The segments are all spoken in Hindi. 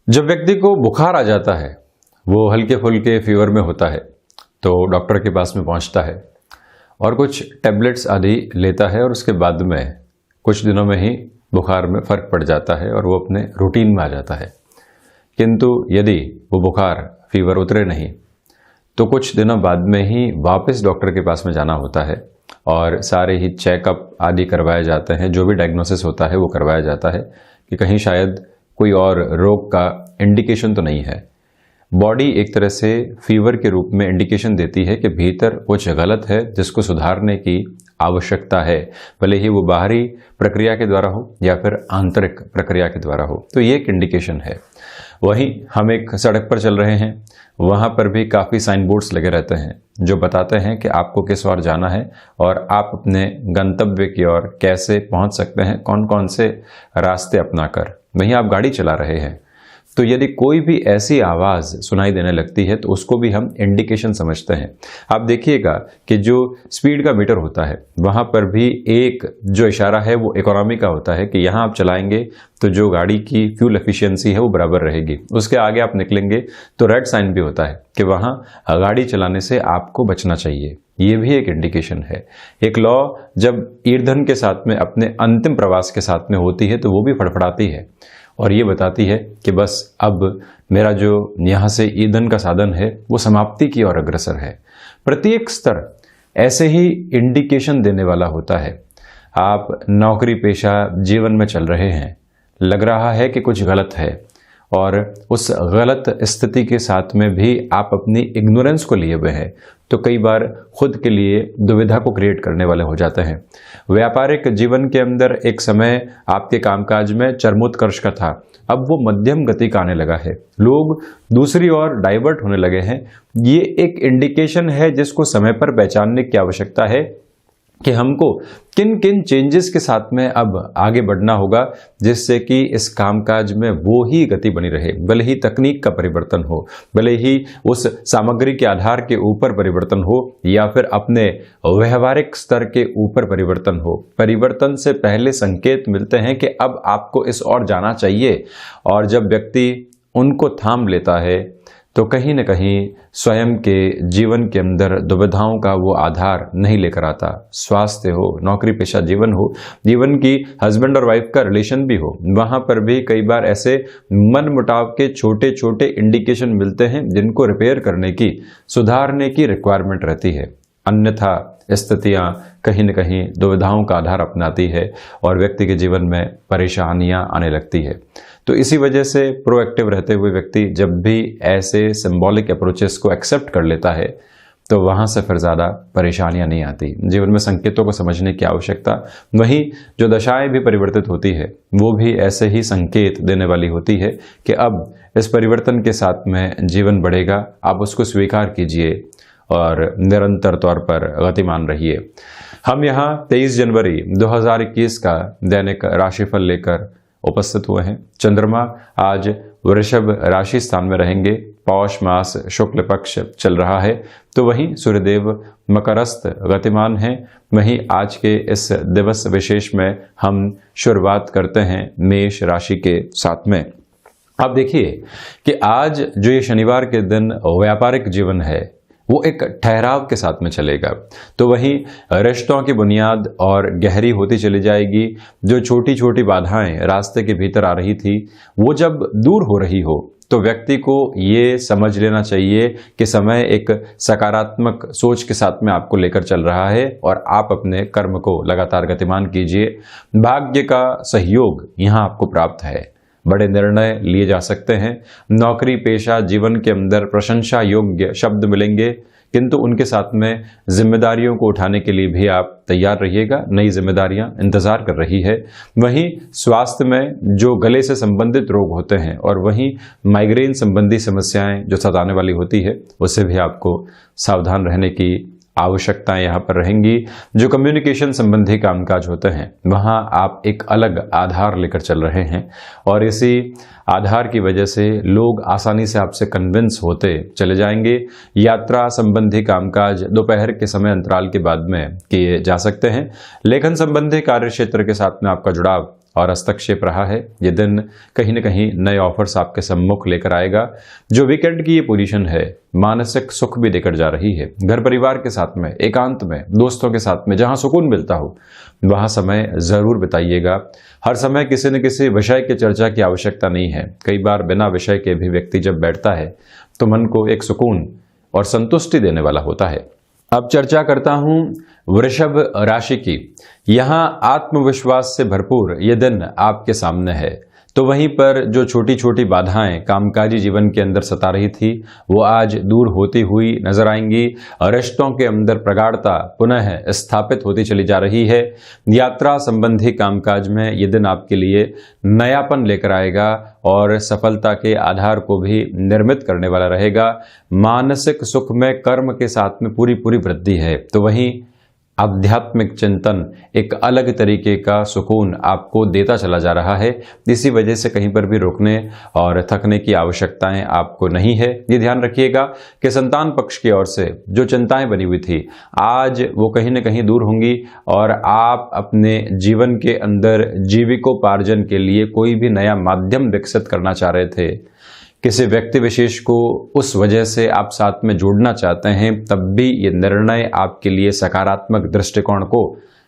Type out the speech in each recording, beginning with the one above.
जब व्यक्ति को बुखार आ जाता है, वो हल्के फुल्के फीवर में होता है, तो डॉक्टर के पास में पहुंचता है और कुछ टैबलेट्स आदि लेता है और उसके बाद में कुछ दिनों में ही बुखार में फ़र्क पड़ जाता है और वो अपने रूटीन में आ जाता है। किंतु यदि वो बुखार फीवर उतरे नहीं तो कुछ दिनों बाद में ही वापस डॉक्टर के पास में जाना होता है और सारे ही चेकअप आदि करवाए जाते हैं। जो भी डायग्नोसिस होता है वो करवाया जाता है कि कहीं शायद कोई और रोग का इंडिकेशन तो नहीं है। बॉडी एक तरह से फीवर के रूप में इंडिकेशन देती है कि भीतर कुछ गलत है जिसको सुधारने की आवश्यकता है, भले ही वो बाहरी प्रक्रिया के द्वारा हो या फिर आंतरिक प्रक्रिया के द्वारा हो। तो ये एक इंडिकेशन है। वहीं हम एक सड़क पर चल रहे हैं, वहाँ पर भी काफ़ी साइन बोर्ड्स लगे रहते हैं जो बताते हैं कि आपको किस ओर जाना है और आप अपने गंतव्य की ओर कैसे पहुँच सकते हैं, कौन कौन से रास्ते अपनाकर। वहीं आप गाड़ी चला रहे हैं तो यदि कोई भी ऐसी आवाज़ सुनाई देने लगती है तो उसको भी हम इंडिकेशन समझते हैं। आप देखिएगा कि जो स्पीड का मीटर होता है वहाँ पर भी एक जो इशारा है वो इकोनॉमी का होता है कि यहाँ आप चलाएंगे तो जो गाड़ी की फ्यूल एफिशिएंसी है वो बराबर रहेगी। उसके आगे आप निकलेंगे तो रेड साइन भी होता है कि वहाँ गाड़ी चलाने से आपको बचना चाहिए। ये भी एक इंडिकेशन है। एक लौ जब ईंधन के साथ में अपने अंतिम प्रवास के साथ में होती है तो वो भी फड़फड़ाती है और ये बताती है कि बस अब मेरा जो यहाँ से ईंधन का साधन है वो समाप्ति की ओर अग्रसर है। प्रत्येक स्तर ऐसे ही इंडिकेशन देने वाला होता है। आप नौकरी पेशा जीवन में चल रहे हैं, लग रहा है कि कुछ गलत है और उस गलत स्थिति के साथ में भी आप अपनी इग्नोरेंस को लिए हुए हैं तो कई बार खुद के लिए दुविधा को क्रिएट करने वाले हो जाते हैं। व्यापारिक जीवन के अंदर एक समय आपके कामकाज में चरमोत्कर्ष का था, अब वो मध्यम गति का आने लगा है, लोग दूसरी ओर डाइवर्ट होने लगे हैं। ये एक इंडिकेशन है जिसको समय पर पहचानने की आवश्यकता है कि हमको किन किन चेंजेस के साथ में अब आगे बढ़ना होगा जिससे कि इस कामकाज में वो ही गति बनी रहे। भले ही तकनीक का परिवर्तन हो, भले ही उस सामग्री के आधार के ऊपर परिवर्तन हो या फिर अपने व्यवहारिक स्तर के ऊपर परिवर्तन हो, परिवर्तन से पहले संकेत मिलते हैं कि अब आपको इस ओर जाना चाहिए। और जब व्यक्ति उनको थाम लेता है तो कहीं न कहीं स्वयं के जीवन के अंदर दुविधाओं का वो आधार नहीं लेकर आता। स्वास्थ्य हो, नौकरी पेशा जीवन हो, जीवन की हस्बैंड और वाइफ का रिलेशन भी हो, वहाँ पर भी कई बार ऐसे मन मुटाव के छोटे छोटे इंडिकेशन मिलते हैं जिनको रिपेयर करने की, सुधारने की रिक्वायरमेंट रहती है। अन्यथा स्थितियाँ कहीं न कहीं दुविधाओं का आधार अपनाती है और व्यक्ति के जीवन में परेशानियाँ आने लगती है। तो इसी वजह से प्रोएक्टिव रहते हुए व्यक्ति जब भी ऐसे सिंबॉलिक अप्रोचेस को एक्सेप्ट कर लेता है तो वहाँ से फिर ज़्यादा परेशानियाँ नहीं आती। जीवन में संकेतों को समझने की आवश्यकता, वहीं जो दशाएं भी परिवर्तित होती है वो भी ऐसे ही संकेत देने वाली होती है कि अब इस परिवर्तन के साथ में जीवन बढ़ेगा। आप उसको स्वीकार कीजिए और निरंतर तौर पर गतिमान रहिए। हम यहाँ 23 जनवरी 2021 का दैनिक राशिफल लेकर उपस्थित हुए हैं। चंद्रमा आज वृषभ राशि स्थान में रहेंगे। पौष मास शुक्ल पक्ष चल रहा है तो वहीं सूर्यदेव मकरस्थ गतिमान हैं। वहीं आज के इस दिवस विशेष में हम शुरुआत करते हैं मेष राशि के साथ में। आप देखिए कि आज जो ये शनिवार के दिन व्यापारिक जीवन है वो एक ठहराव के साथ में चलेगा, तो वहीं रिश्तों की बुनियाद और गहरी होती चली जाएगी। जो छोटी छोटी बाधाएं रास्ते के भीतर आ रही थी वो जब दूर हो रही हो तो व्यक्ति को ये समझ लेना चाहिए कि समय एक सकारात्मक सोच के साथ में आपको लेकर चल रहा है और आप अपने कर्म को लगातार गतिमान कीजिए। भाग्य का सहयोग यहाँ आपको प्राप्त है, बड़े निर्णय लिए जा सकते हैं। नौकरी पेशा जीवन के अंदर प्रशंसा योग्य शब्द मिलेंगे, किंतु उनके साथ में जिम्मेदारियों को उठाने के लिए भी आप तैयार रहिएगा। नई जिम्मेदारियां इंतजार कर रही है। वहीं स्वास्थ्य में जो गले से संबंधित रोग होते हैं और वहीं माइग्रेन संबंधी समस्याएं जो सताने वाली होती है उससे भी आपको सावधान रहने की आवश्यकताएं यहाँ पर रहेंगी। जो कम्युनिकेशन संबंधी कामकाज होते हैं वहाँ आप एक अलग आधार लेकर चल रहे हैं और इसी आधार की वजह से लोग आसानी से आपसे कन्विंस होते चले जाएंगे। यात्रा संबंधी कामकाज दोपहर के समय अंतराल के बाद में किए जा सकते हैं। लेखन संबंधी कार्य क्षेत्र के साथ में आपका जुड़ाव और हस्तक्षेप रहा है। ये दिन कहीं न कहीं नए ऑफर्स आपके सम्मुख लेकर आएगा। जो वीकेंड की ये पोजीशन है मानसिक सुख भी देकर जा रही है। घर परिवार के साथ में, एकांत में, दोस्तों के साथ में जहां सुकून मिलता हो वहां समय जरूर बिताइएगा। हर समय किसी न किसी विषय की चर्चा की आवश्यकता नहीं है। कई बार बिना विषय के भी व्यक्ति जब बैठता है तो मन को एक सुकून और संतुष्टि देने वाला होता है। अब चर्चा करता हूं वृषभ राशि की। यहां आत्मविश्वास से भरपूर ये दिन आपके सामने है। तो वहीं पर जो छोटी छोटी बाधाएं कामकाजी जीवन के अंदर सता रही थी वो आज दूर होती हुई नजर आएंगी। रिश्तों के अंदर प्रगाढ़ता पुनः स्थापित होती चली जा रही है। यात्रा संबंधी कामकाज में ये दिन आपके लिए नयापन लेकर आएगा और सफलता के आधार को भी निर्मित करने वाला रहेगा। मानसिक सुख में कर्म के साथ में पूरी पूरी वृद्धि है। तो वहीं आध्यात्मिक चिंतन एक अलग तरीके का सुकून आपको देता चला जा रहा है। इसी वजह से कहीं पर भी रुकने और थकने की आवश्यकताएं आपको नहीं है। ये ध्यान रखिएगा कि संतान पक्ष की ओर से जो चिंताएं बनी हुई थी आज वो कहीं न कहीं दूर होंगी और आप अपने जीवन के अंदर जीविकोपार्जन के लिए कोई भी नया माध्यम विकसित करना चाह रहे थे, किसी व्यक्ति विशेष को उस वजह से आप साथ में जोड़ना चाहते हैं, तब भी ये निर्णय आपके लिए सकारात्मक दृष्टिकोण को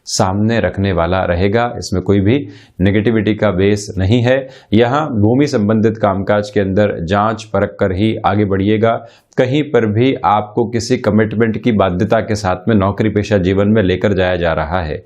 सामने रखने वाला रहेगा। इसमें कोई भी नेगेटिविटी का बेस नहीं है। यहाँ भूमि संबंधित कामकाज के अंदर जांच परख कर ही आगे बढ़िएगा। कहीं पर भी आपको किसी कमिटमेंट की बाध्यता के साथ में नौकरी पेशा जीवन में लेकर जाया जा रहा है,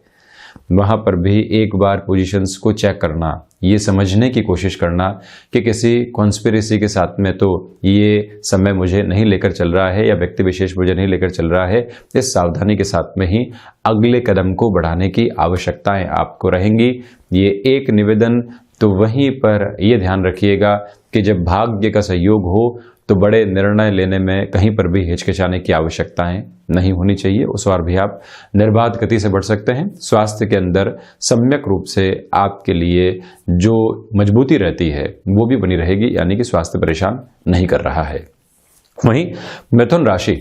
वहां पर भी एक बार पोजीशंस को चेक करना, ये समझने की कोशिश करना कि किसी कॉन्स्पिरेसी के साथ में तो ये समय मुझे नहीं लेकर चल रहा है या व्यक्ति विशेष मुझे नहीं लेकर चल रहा है। इस सावधानी के साथ में ही अगले कदम को बढ़ाने की आवश्यकताएं आपको रहेंगी। ये एक निवेदन। तो वहीं पर यह ध्यान रखिएगा कि जब भाग्य का सहयोग हो तो बड़े निर्णय लेने में कहीं पर भी हिचकिचाने की आवश्यकताएं नहीं होनी चाहिए। उस बार भी आप निर्बाध गति से बढ़ सकते हैं। स्वास्थ्य के अंदर सम्यक रूप से आपके लिए जो मजबूती रहती है वो भी बनी रहेगी, यानी कि स्वास्थ्य परेशान नहीं कर रहा है। वहीं मिथुन राशि,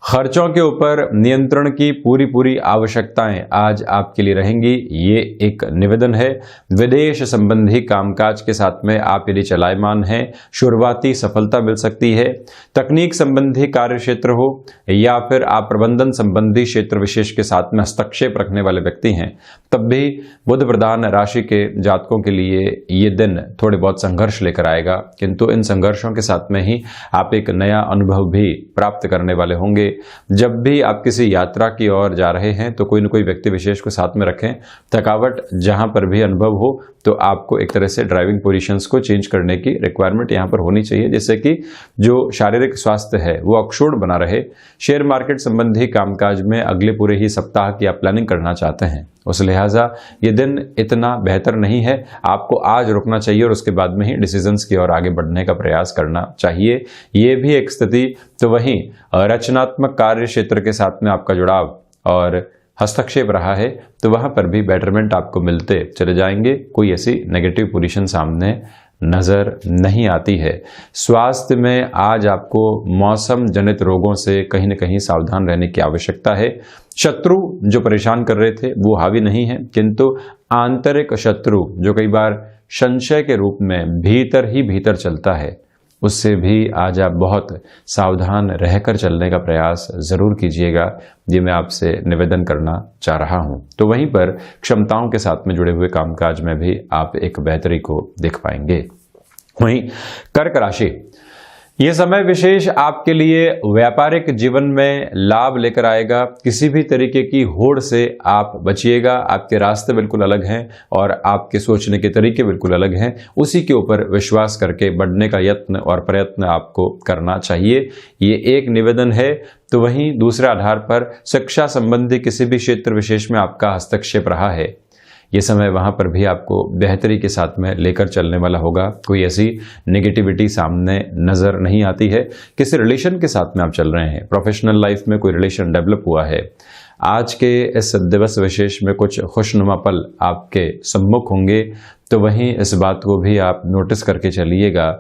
खर्चों के ऊपर नियंत्रण की पूरी पूरी आवश्यकताएं आज आपके लिए रहेंगी। ये एक निवेदन है। विदेश संबंधी कामकाज के साथ में आप यदि चलायमान हैं, शुरुआती सफलता मिल सकती है। तकनीक संबंधी कार्य क्षेत्र हो या फिर आप प्रबंधन संबंधी क्षेत्र विशेष के साथ में हस्तक्षेप रखने वाले व्यक्ति हैं, तब भी बुध प्रधान राशि के जातकों के लिए ये दिन थोड़े बहुत संघर्ष लेकर आएगा, किंतु इन संघर्षों के साथ में ही आप एक नया अनुभव भी प्राप्त करने वाले होंगे। जब भी आप किसी यात्रा की ओर जा रहे हैं तो कोई न कोई व्यक्ति विशेष को साथ में रखें। थकावट जहां पर भी अनुभव हो तो आपको एक तरह से ड्राइविंग पोजीशंस को चेंज करने की रिक्वायरमेंट यहां पर होनी चाहिए, जिससे कि जो शारीरिक स्वास्थ्य है वो अक्षुण्ण बना रहे। शेयर मार्केट संबंधी कामकाज में अगले पूरे ही सप्ताह की आप प्लानिंग करना चाहते हैं, उस लिहाजा ये दिन इतना बेहतर नहीं है। आपको आज रुकना चाहिए और उसके बाद में ही डिसीजंस की ओर आगे बढ़ने का प्रयास करना चाहिए। ये भी एक स्थिति। तो वहीं रचनात्मक कार्य क्षेत्र के साथ में आपका जुड़ाव और हस्तक्षेप रहा है, तो वहां पर भी बेटरमेंट आपको मिलते चले जाएंगे। कोई ऐसी नेगेटिव पोजीशन सामने नजर नहीं आती है। स्वास्थ्य में आज आपको मौसम जनित रोगों से कहीं न कहीं सावधान रहने की आवश्यकता है। शत्रु जो परेशान कर रहे थे वो हावी नहीं है, किंतु आंतरिक शत्रु जो कई बार संशय के रूप में भीतर ही भीतर चलता है, उससे भी आज आप बहुत सावधान रहकर चलने का प्रयास जरूर कीजिएगा। ये मैं आपसे निवेदन करना चाह रहा हूं। तो वहीं पर क्षमताओं के साथ में जुड़े हुए कामकाज में भी आप एक बेहतरी को देख पाएंगे। वहीं कर्क राशि, यह समय विशेष आपके लिए व्यापारिक जीवन में लाभ लेकर आएगा। किसी भी तरीके की होड़ से आप बचिएगा। आपके रास्ते बिल्कुल अलग हैं और आपके सोचने के तरीके बिल्कुल अलग हैं। उसी के ऊपर विश्वास करके बढ़ने का यत्न और प्रयत्न आपको करना चाहिए। ये एक निवेदन है। तो वहीं दूसरे आधार पर शिक्षा संबंधी किसी भी क्षेत्र विशेष में आपका हस्तक्षेप रहा है, ये समय वहां पर भी आपको बेहतरी के साथ में लेकर चलने वाला होगा। कोई ऐसी नेगेटिविटी सामने नजर नहीं आती है। किसी रिलेशन के साथ में आप चल रहे हैं, प्रोफेशनल लाइफ में कोई रिलेशन डेवलप हुआ है, आज के इस दिवस विशेष में कुछ खुशनुमा पल आपके सम्मुख होंगे। तो वहीं इस बात को भी आप नोटिस करके चलिएगा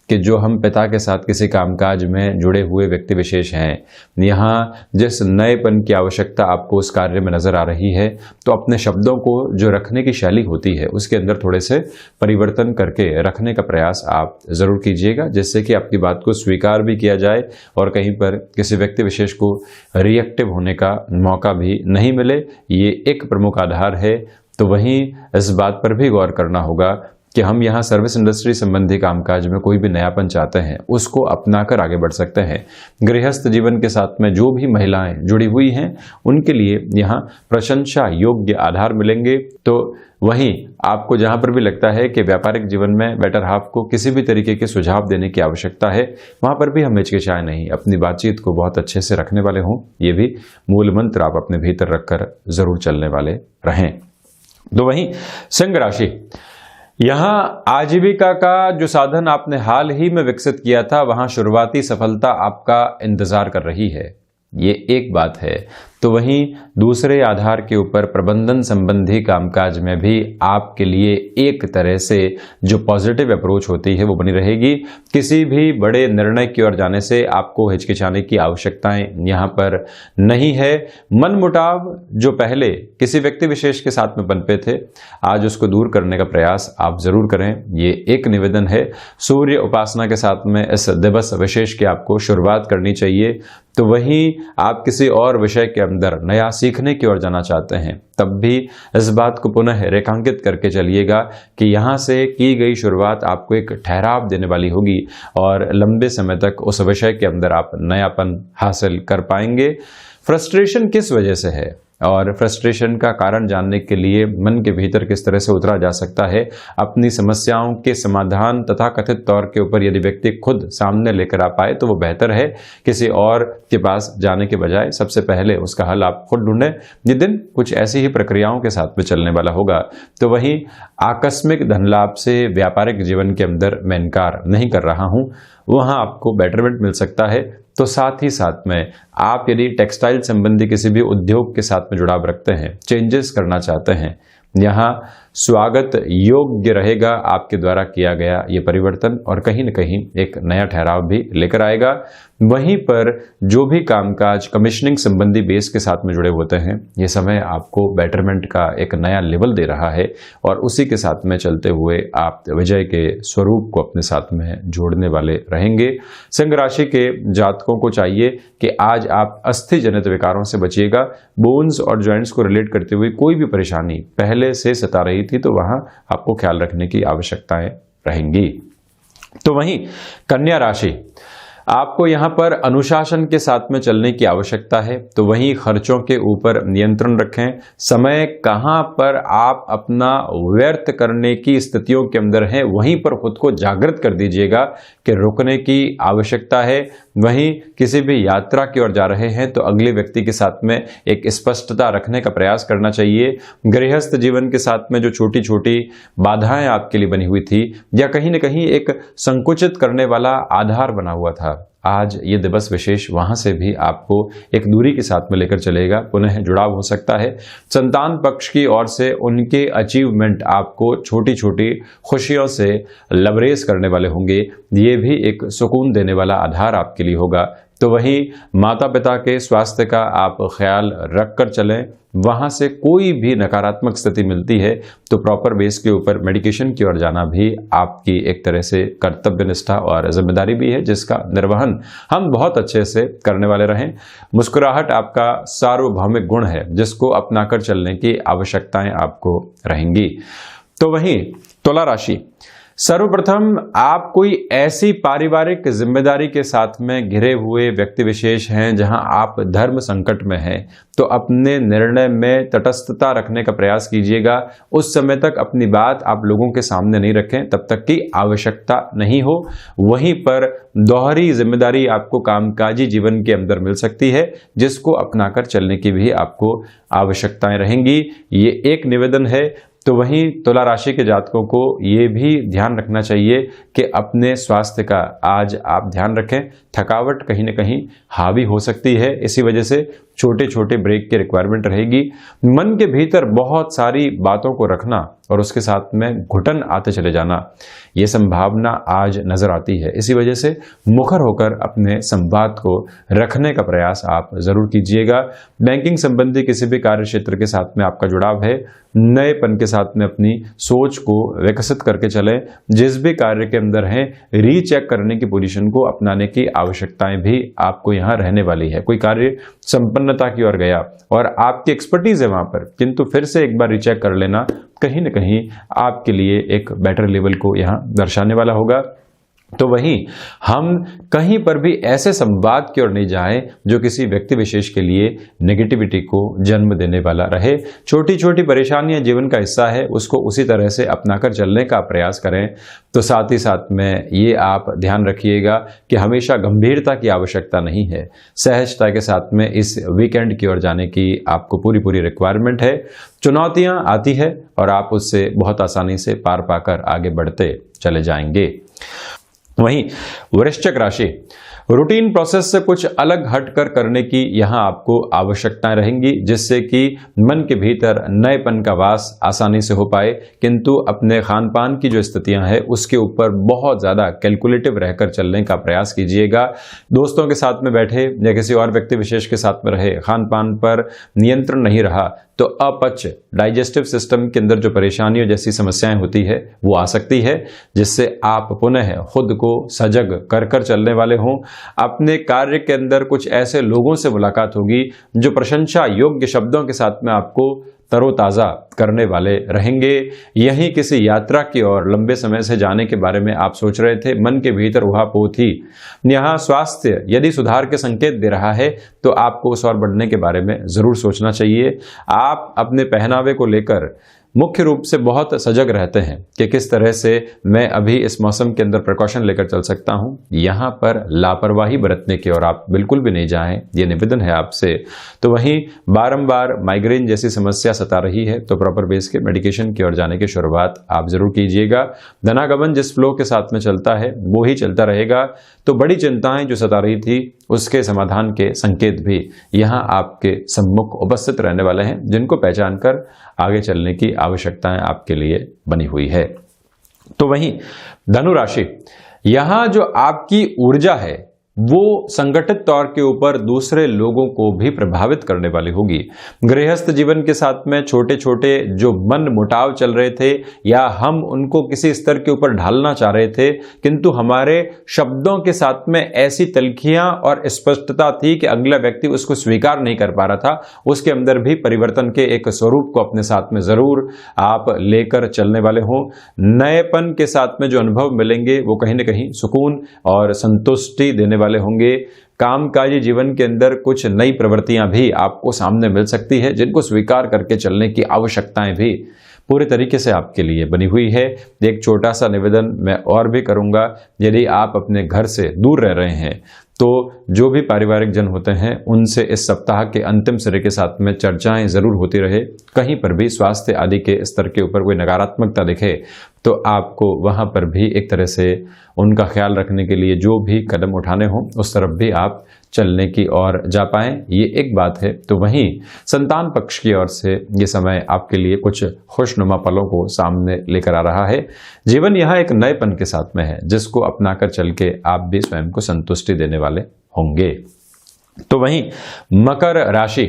कि जो हम पिता के साथ किसी कामकाज में जुड़े हुए व्यक्ति विशेष हैं, यहाँ जिस नएपन की आवश्यकता आपको उस कार्य में नजर आ रही है, तो अपने शब्दों को जो रखने की शैली होती है उसके अंदर थोड़े से परिवर्तन करके रखने का प्रयास आप जरूर कीजिएगा, जिससे कि आपकी बात को स्वीकार भी किया जाए और कहीं पर किसी व्यक्ति विशेष को रिएक्टिव होने का मौका भी नहीं मिले। ये एक प्रमुख आधार है। तो वहीं इस बात पर भी गौर करना होगा कि हम यहाँ सर्विस इंडस्ट्री संबंधी कामकाज में कोई भी नयापन चाहते हैं उसको अपनाकर आगे बढ़ सकते हैं। गृहस्थ जीवन के साथ में जो भी महिलाएं जुड़ी हुई हैं उनके लिए यहाँ प्रशंसा योग्य आधार मिलेंगे। तो वहीं आपको जहां पर भी लगता है कि व्यापारिक जीवन में बेटर हाफ को किसी भी तरीके के सुझाव देने की आवश्यकता है, वहां पर भी हम हिचकिचाए नहीं, अपनी बातचीत को बहुत अच्छे से रखने वाले हों। ये भी मूल मंत्र आप अपने भीतर रखकर जरूर चलने वाले रहें। तो वहीं सिंह राशि, यहां आजीविका का जो साधन आपने हाल ही में विकसित किया था, वहां शुरुआती सफलता आपका इंतजार कर रही है, ये एक बात है। तो वहीं दूसरे आधार के ऊपर प्रबंधन संबंधी कामकाज में भी आपके लिए एक तरह से जो पॉजिटिव अप्रोच होती है वो बनी रहेगी। किसी भी बड़े निर्णय की ओर जाने से आपको हिचकिचाने की आवश्यकताएं यहाँ पर नहीं है। मनमुटाव जो पहले किसी व्यक्ति विशेष के साथ में पनपे थे, आज उसको दूर करने का प्रयास आप जरूर करें, ये एक निवेदन है। सूर्य उपासना के साथ में इस दिवस विशेष की आपको शुरुआत करनी चाहिए। तो वहीं आप किसी और विषय के अंदर नया सीखने की ओर जाना चाहते हैं, तब भी इस बात को पुनः रेखांकित करके चलिएगा कि यहाँ से की गई शुरुआत आपको एक ठहराव देने वाली होगी और लंबे समय तक उस विषय के अंदर आप नयापन हासिल कर पाएंगे। फ्रस्ट्रेशन किस वजह से है और फ्रस्ट्रेशन का कारण जानने के लिए मन के भीतर किस तरह से उतरा जा सकता है, अपनी समस्याओं के समाधान तथा कथित तौर के ऊपर यदि व्यक्ति खुद सामने लेकर आ पाए तो वो बेहतर है किसी और के पास जाने के बजाय। सबसे पहले उसका हल आप खुद ढूंढें। ये दिन कुछ ऐसी ही प्रक्रियाओं के साथ में चलने वाला होगा। तो वहीं आकस्मिक धन लाभ से व्यापारिक जीवन के अंदर मैं इनकार नहीं कर रहा हूं, वहां आपको बेटरमेंट मिल सकता है। तो साथ ही साथ में आप यदि टेक्सटाइल संबंधी किसी भी उद्योग के साथ में जुड़ाव रखते हैं, चेंजेस करना चाहते हैं, यहाँ स्वागत योग्य रहेगा आपके द्वारा किया गया ये परिवर्तन और कहीं न कहीं एक नया ठहराव भी लेकर आएगा। वहीं पर जो भी कामकाज कमीशनिंग संबंधी बेस के साथ में जुड़े होते हैं, ये समय आपको बेटरमेंट का एक नया लेवल दे रहा है और उसी के साथ में चलते हुए आप विजय के स्वरूप को अपने साथ में जोड़ने वाले रहेंगे। सिंह राशि के जातकों को चाहिए कि आज आप अस्थि जनित विकारों से बचिएगा। बोन्स और जॉइंट्स को रिलेट करते हुए कोई भी परेशानी पहले से सता रही थी तो वहां आपको ख्याल रखने की आवश्यकताएं रहेंगी। तो वहीं कन्या राशि, आपको यहां पर अनुशासन के साथ में चलने की आवश्यकता है। तो वहीं खर्चों के ऊपर नियंत्रण रखें। समय कहां पर आप अपना व्यर्थ करने की स्थितियों के अंदर हैं, वहीं पर खुद को जागृत कर दीजिएगा कि रुकने की आवश्यकता है। वहीं किसी भी यात्रा की ओर जा रहे हैं तो अगले व्यक्ति के साथ में एक स्पष्टता रखने का प्रयास करना चाहिए। गृहस्थ जीवन के साथ में जो छोटी छोटी बाधाएं आपके लिए बनी हुई थी या कहीं न कहीं एक संकुचित करने वाला आधार बना हुआ था, आज ये दिवस विशेष वहां से भी आपको एक दूरी के साथ में लेकर चलेगा, पुनः जुड़ाव हो सकता है। संतान पक्ष की ओर से उनके अचीवमेंट आपको छोटी छोटी खुशियों से लबरेज करने वाले होंगे, ये भी एक सुकून देने वाला आधार आपके लिए होगा। तो वहीं माता पिता के स्वास्थ्य का आप ख्याल रख कर चलें। वहां से कोई भी नकारात्मक स्थिति मिलती है तो प्रॉपर बेस के ऊपर मेडिकेशन की ओर जाना भी आपकी एक तरह से कर्तव्य निष्ठा और जिम्मेदारी भी है, जिसका निर्वहन हम बहुत अच्छे से करने वाले रहें। मुस्कुराहट आपका सार्वभौमिक गुण है जिसको अपनाकर चलने की आवश्यकताएं आपको रहेंगी। तो वहीं तुला राशि, सर्वप्रथम आप कोई ऐसी पारिवारिक जिम्मेदारी के साथ में घिरे हुए व्यक्ति विशेष हैं जहां आप धर्म संकट में हैं, तो अपने निर्णय में तटस्थता रखने का प्रयास कीजिएगा। उस समय तक अपनी बात आप लोगों के सामने नहीं रखें तब तक की आवश्यकता नहीं हो। वहीं पर दोहरी जिम्मेदारी आपको कामकाजी जीवन के अंदर मिल सकती है, जिसको अपनाकर चलने की भी आपको आवश्यकताएं रहेंगी। ये एक निवेदन है। तो वहीं तुला राशि के जातकों को ये भी ध्यान रखना चाहिए कि अपने स्वास्थ्य का आज आप ध्यान रखें। थकावट कहीं न कहीं हावी हो सकती है, इसी वजह से छोटे छोटे ब्रेक की रिक्वायरमेंट रहेगी। मन के भीतर बहुत सारी बातों को रखना और उसके साथ में घुटन आते चले जाना, ये संभावना आज नजर आती है। इसी वजह से मुखर होकर अपने संवाद को रखने का प्रयास आप जरूर कीजिएगा। बैंकिंग संबंधी किसी भी कार्य क्षेत्र के साथ में आपका जुड़ाव है, नएपन के साथ में अपनी सोच को विकसित करके चलें। जिस भी कार्य के अंदर हैं, रीचेक करने की पोजीशन को अपनाने की आवश्यकताएं भी आपको यहाँ रहने वाली है। कोई कार्य संपन्नता की ओर गया और आपकी एक्सपर्टीज है वहां पर, किंतु फिर से एक बार रीचेक कर लेना कहीं ना कहीं आपके लिए एक बेटर लेवल को यहाँ दर्शाने वाला होगा। तो वहीं हम कहीं पर भी ऐसे संवाद की ओर नहीं जाएं जो किसी व्यक्ति विशेष के लिए नेगेटिविटी को जन्म देने वाला रहे। छोटी छोटी परेशानियां जीवन का हिस्सा है, उसको उसी तरह से अपनाकर चलने का प्रयास करें। तो साथ ही साथ में ये आप ध्यान रखिएगा कि हमेशा गंभीरता की आवश्यकता नहीं है, सहजता के साथ में इस वीकेंड की ओर जाने की आपको पूरी रिक्वायरमेंट है। चुनौतियां आती है और आप उससे बहुत आसानी से पार पाकर आगे बढ़ते चले जाएंगे। वहीं वृश्चिक राशि, रूटीन प्रोसेस से कुछ अलग हटकर करने की यहां आपको आवश्यकताएं रहेंगी, जिससे कि मन के भीतर नएपन का वास आसानी से हो पाए। किंतु अपने खान पान की जो स्थितियां हैं उसके ऊपर बहुत ज्यादा कैलकुलेटिव रहकर चलने का प्रयास कीजिएगा। दोस्तों के साथ में बैठे या किसी और व्यक्ति विशेष के साथ में रहे, खान पान पर नियंत्रण नहीं रहा तो अपच, डाइजेस्टिव सिस्टम के अंदर जो परेशानियों जैसी समस्याएं होती है वो आ सकती है, जिससे आप पुनः खुद को सजग कर चलने वाले हों। अपने कार्य के अंदर कुछ ऐसे लोगों से मुलाकात होगी जो प्रशंसा योग्य शब्दों के साथ में आपको तरोताज़ा करने वाले रहेंगे। यहीं किसी यात्रा की ओर लंबे समय से जाने के बारे में आप सोच रहे थे, मन के भीतर उहापोह थी। यहाँ स्वास्थ्य यदि सुधार के संकेत दे रहा है तो आपको उस ओर बढ़ने के बारे में जरूर सोचना चाहिए। आप अपने पहनावे को लेकर मुख्य रूप से बहुत सजग रहते हैं कि किस तरह से मैं अभी इस मौसम के अंदर प्रिकॉशन लेकर चल सकता हूं। यहां पर लापरवाही बरतने की ओर आप बिल्कुल भी नहीं जाएं, ये निवेदन है आपसे। तो वहीं बारंबार माइग्रेन जैसी समस्या सता रही है तो प्रॉपर बेस के मेडिकेशन की ओर जाने की शुरुआत आप जरूर कीजिएगा। धनागमन जिस फ्लो के साथ में चलता है वो ही चलता रहेगा। तो बड़ी चिंताएं जो सता रही थी उसके समाधान के संकेत भी यहाँ आपके सम्मुख उपस्थित रहने वाले हैं, जिनको पहचान कर आगे चलने की आवश्यकताएं आपके लिए बनी हुई है। तो वहीं धनु राशि, यहां जो आपकी ऊर्जा है वो संगठित तौर के ऊपर दूसरे लोगों को भी प्रभावित करने वाली होगी। गृहस्थ जीवन के साथ में छोटे छोटे जो मन मुटाव चल रहे थे या हम उनको किसी स्तर के ऊपर ढालना चाह रहे थे, किंतु हमारे शब्दों के साथ में ऐसी तलखियां और स्पष्टता थी कि अगला व्यक्ति उसको स्वीकार नहीं कर पा रहा था। उसके अंदर भी परिवर्तन के एक स्वरूप को अपने साथ में जरूर आप लेकर चलने वाले हों। नएपन के साथ में जो अनुभव मिलेंगे वो कहीं ना कहीं सुकून और संतुष्टि देने वाले होंगे। कामकाजी जीवन के अंदर कुछ नई प्रवृत्तियां भी आपको सामने मिल सकती है, जिनको स्वीकार करके चलने की आवश्यकताएं भी पूरे तरीके से आपके लिए बनी हुई है। एक छोटा सा निवेदन मैं और भी करूंगा, यदि आप अपने घर से दूर रह रहे हैं तो जो भी पारिवारिक जन होते हैं उनसे इस सप्ताह के अंतिम सिरे के साथ में चर्चाएं जरूर होती रहे। कहीं पर भी स्वास्थ्य आदि के स्तर के ऊपर कोई नकारात्मकता दिखे तो आपको वहां पर भी एक तरह से उनका ख्याल रखने के लिए जो भी कदम उठाने हों उस तरफ भी आप चलने की ओर जा पाएं, ये एक बात है। तो वहीं संतान पक्ष की ओर से ये समय आपके लिए कुछ खुशनुमा पलों को सामने लेकर आ रहा है। जीवन यहाँ एक नएपन के साथ में है, जिसको अपनाकर चल के आप भी स्वयं को संतुष्टि देने वाले होंगे। तो वहीं मकर राशि,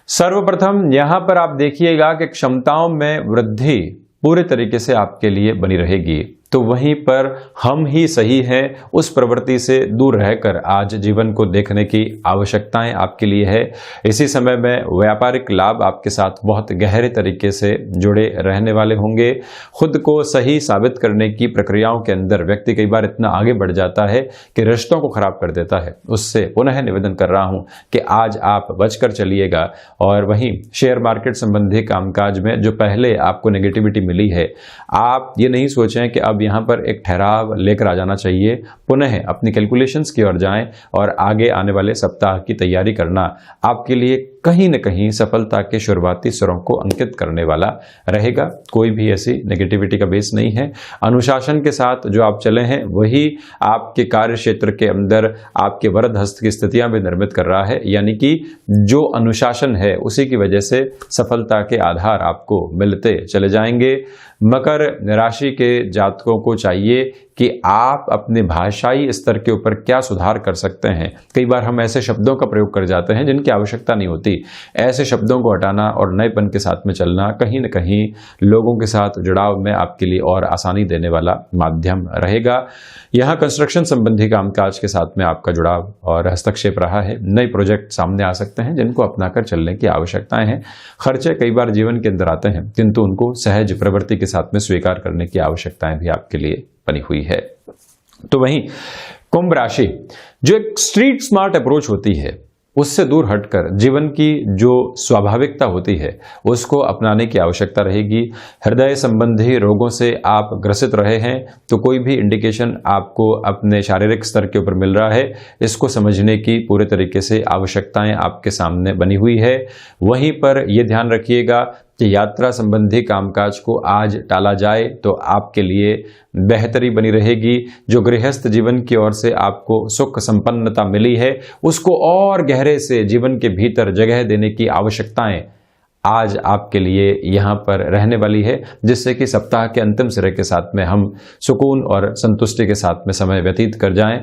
सर्वप्रथम यहां पर आप देखिएगा कि क्षमताओं में वृद्धि पूरे तरीके से आपके लिए बनी रहेगी। तो वहीं पर हम ही सही हैं, उस प्रवृत्ति से दूर रहकर आज जीवन को देखने की आवश्यकताएं आपके लिए है। इसी समय में व्यापारिक लाभ आपके साथ बहुत गहरे तरीके से जुड़े रहने वाले होंगे। खुद को सही साबित करने की प्रक्रियाओं के अंदर व्यक्ति कई बार इतना आगे बढ़ जाता है कि रिश्तों को खराब कर देता है। उससे पुनः निवेदन कर रहा हूं कि आज आप बचकर चलिएगा। और वहीं शेयर मार्केट संबंधी कामकाज में जो पहले आपको नेगेटिविटी मिली है, आप ये नहीं सोचें कि अब अब यहाँ पर एक ठहराव लेकर आ जाना चाहिए, पुनः अपनी कैलकुलेशंस की ओर जाएं और आगे आने वाले सप्ताह की तैयारी करना आपके लिए कहीं न कहीं सफलता के शुरुआती स्वरों को अंकित करने वाला रहेगा। कोई भी ऐसी नेगेटिविटी का बेस नहीं है। अनुशासन के साथ जो आप चले हैं वही आपके कार्य क्षेत्र के अंदर आपके वरद हस्त की स्थितियां भी निर्मित कर रहा है, यानी कि जो अनुशासन है उसी की वजह से सफलता के आधार आपको मिलते चले जाएंगे। मकर राशि के जातकों को चाहिए कि आप अपने भाषाई स्तर के ऊपर क्या सुधार कर सकते हैं। कई बार हम ऐसे शब्दों का प्रयोग कर जाते हैं जिनकी आवश्यकता नहीं होती। ऐसे शब्दों को हटाना और नएपन के साथ में चलना कहीं न कहीं लोगों के साथ जुड़ाव में आपके लिए और आसानी देने वाला माध्यम रहेगा। यहाँ कंस्ट्रक्शन संबंधी कामकाज के साथ में आपका जुड़ाव और हस्तक्षेप रहा है। नए प्रोजेक्ट सामने आ सकते हैं जिनको अपनाकर चलने की आवश्यकताएं हैं। खर्चे कई बार जीवन के अंदर आते हैं, किंतु उनको सहज प्रवृत्ति के साथ में स्वीकार करने की आवश्यकताएं भी आपके लिए बनी हुई है। तो वहीं कुंभ राशि, जो एक स्ट्रीट स्मार्ट अप्रोच होती है उससे दूर हटकर जीवन की जो स्वाभाविकता होती है उसको अपनाने की आवश्यकता रहेगी। हृदय संबंधी रोगों से आप ग्रसित रहे हैं तो कोई भी इंडिकेशन आपको अपने शारीरिक स्तर के ऊपर मिल रहा है, इसको समझने की पूरे तरीके से आवश्यकताएं आपके सामने बनी हुई है। वहीं पर यह ध्यान रखिएगा कि यात्रा संबंधी कामकाज को आज टाला जाए तो आपके लिए बेहतरी बनी रहेगी। जो गृहस्थ जीवन की ओर से आपको सुख संपन्नता मिली है उसको और गहरे से जीवन के भीतर जगह देने की आवश्यकताएं आज आपके लिए यहाँ पर रहने वाली है, जिससे कि सप्ताह के अंतिम सिरे के साथ में हम सुकून और संतुष्टि के साथ में समय व्यतीत कर जाएं।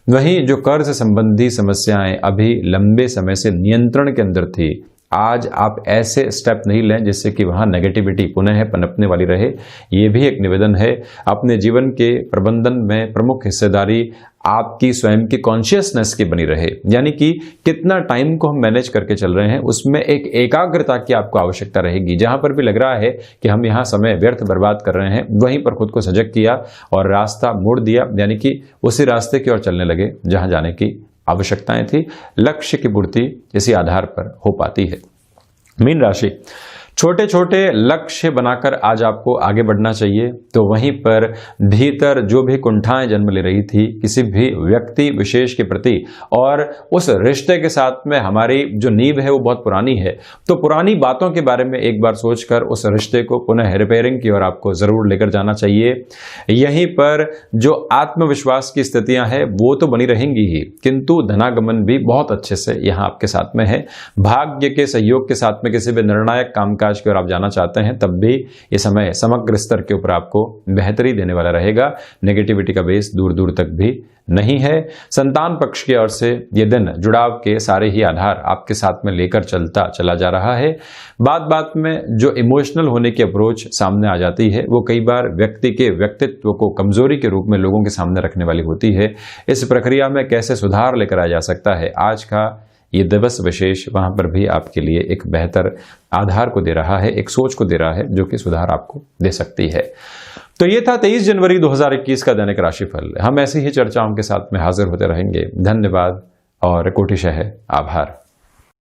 वहीं जो कर्ज संबंधी समस्याएं अभी लंबे समय से नियंत्रण के अंदर थी, आज आप ऐसे स्टेप नहीं लें जिससे कि वहां नेगेटिविटी पुनः पनपने वाली रहे। ये भी एक निवेदन है। अपने जीवन के प्रबंधन में प्रमुख हिस्सेदारी आपकी स्वयं की कॉन्शियसनेस की बनी रहे, यानी कि कितना टाइम को हम मैनेज करके चल रहे हैं उसमें एक एकाग्रता की आपको आवश्यकता रहेगी। जहां पर भी लग रहा है कि हम यहाँ समय व्यर्थ बर्बाद कर रहे हैं, वहीं पर खुद को सजग किया और रास्ता मोड़ दिया, यानी कि उसी रास्ते की ओर चलने लगे जहां जाने की आवश्यकताएं थी। लक्ष्य की पूर्ति इसी आधार पर हो पाती है। मीन राशि, छोटे छोटे लक्ष्य बनाकर आज आपको आगे बढ़ना चाहिए। तो वहीं पर भीतर जो भी कुंठाएं जन्म ले रही थी किसी भी व्यक्ति विशेष के प्रति और उस रिश्ते के साथ में हमारी जो नींव है वो बहुत पुरानी है, तो पुरानी बातों के बारे में एक बार सोचकर उस रिश्ते को पुनः रिपेयरिंग की ओर आपको जरूर लेकर जाना चाहिए। यहीं पर जो आत्मविश्वास की स्थितियां हैं वो तो बनी रहेंगी ही, किंतु धनागमन भी बहुत अच्छे से यहाँ आपके साथ में है। भाग्य के सहयोग के साथ में किसी भी निर्णायक कामकाज की ओर आप जाना चाहते हैं तब भी ये समय समग्र स्तर के ऊपर आपको बेहतरी देने वाला रहेगा। नेगेटिविटी का बेस दूर दूर तक भी नहीं है। संतान पक्ष की ओर से ये दिन जुड़ाव के सारे ही आधार आपके साथ में लेकर चलता चला जा रहा है। बात बात में जो इमोशनल होने की अप्रोच सामने आ जाती है वो कई बार व्यक्ति के व्यक्तित्व को कमजोरी के रूप में लोगों के सामने रखने वाली होती है। इस प्रक्रिया में कैसे सुधार लेकर आ जा सकता है, आज का ये दिवस विशेष वहां पर भी आपके लिए एक बेहतर आधार को दे रहा है, एक सोच को दे रहा है जो कि सुधार आपको दे सकती है। तो ये था 23 जनवरी 2021 का दैनिक राशिफल। हम ऐसी ही चर्चाओं के साथ में हाजिर होते रहेंगे। धन्यवाद और कोटिशः आभार।